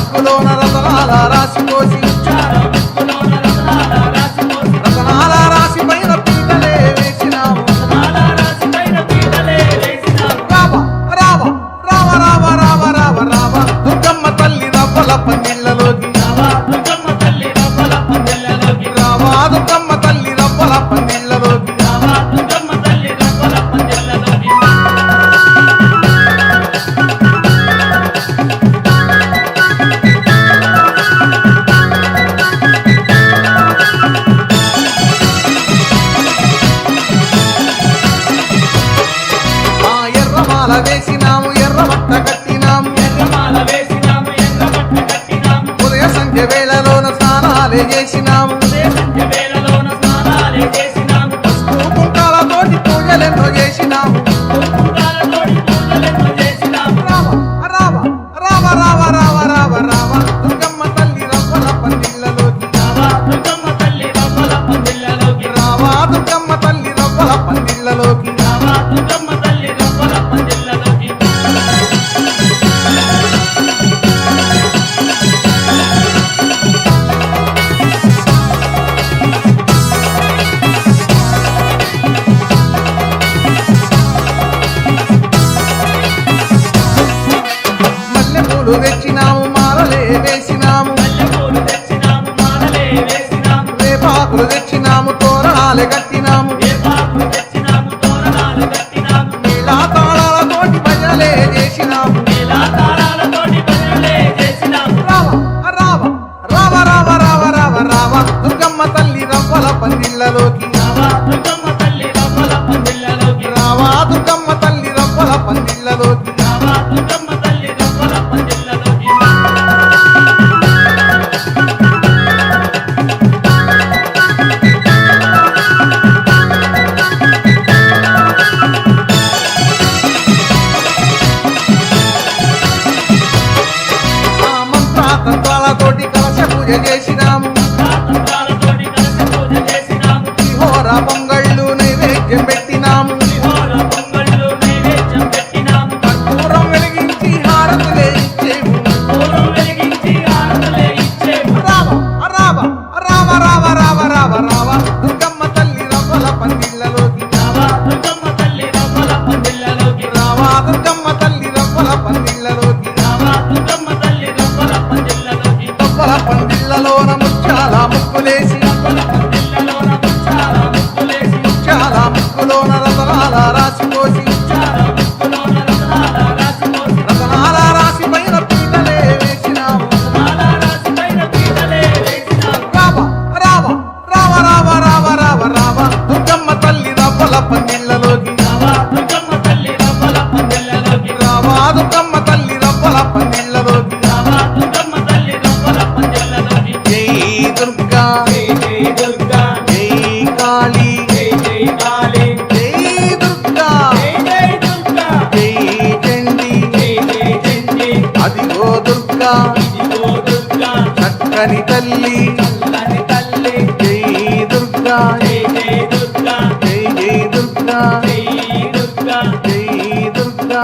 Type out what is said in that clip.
ముక్కులోన రతనాల రాసి పోసి రతనాల రాసి పైన పీటలే వేసినాము రావ రావ రావ రావ రావ రావ రావ దుర్గమ్మ తల్లి రవ్వల పందిళ్ళలోకి రావా దుర్గమ్మ తల్లి రవ్వల పందిళ్ళలోకి వేసినాము ఎర్రమట్ట కట్టినాము ఉదయ సంధ్య వేళలోన స్నానాలే చేసినాము కుంకాలతోటి పూజలెన్నో చేసినాము రావ రావ రావ రావ రావ రావ దుర్గమ్మ తల్లి రవ్వల పందిళ్ళలోకి రావా దుర్గమ్మ తల్లి రవ్వల పందిళ్ళలోకి తెచ్చినాము మాలలే వేసినాము వేపాకులు తెచ్చినాము తోరణాలే కట్టినాము నీలా తాళాలతోటి భజనలే చేసినాము రావ రావ రావ రావ రావ రావ రావ దుర్గమ్మ తల్లి రవ్వల పందిళ్ళలోకి రావా దుర్గమ్మ తల్లి రవ్వల పందిళ్ళలోకి తంత్రాలతోటి కలశ పూజ చేసినాము హోర పొంగళ్ళు నైవేద్యం పెట్టినాము కర్పూరం వెలిగించి హారతులే ఇచ్చేము రావ రావ రావ రావ రావ రావ రావ దుర్గమ్మ తల్లి రవ్వల పందిళ్ళలోకి రావా దుర్గమ్మ తల్లి రవ్వల పందిళ్ళలోకి పందిళ్ళలోన ముచ్చాల ముక్కులేసి ముచ్చాల ముక్కులోన రతనాల రాసి పోసి రతనాల రాసి పైన పీటలే వేసినాము రావ రావ రావ రావ రావ రావ రావ దుర్గమ్మ తల్లి రవ్వల పందిళ్ళలోకి రావా దుర్గమ్మ తల్లి రవ్వల పందిళ్ళలోకి దుర్గా జై కాళీ జై దుర్గా జై చండీ అదిగో దుర్గా చక్కని తల్లి జై దుర్గా జై దుర్గా జై దుర్గా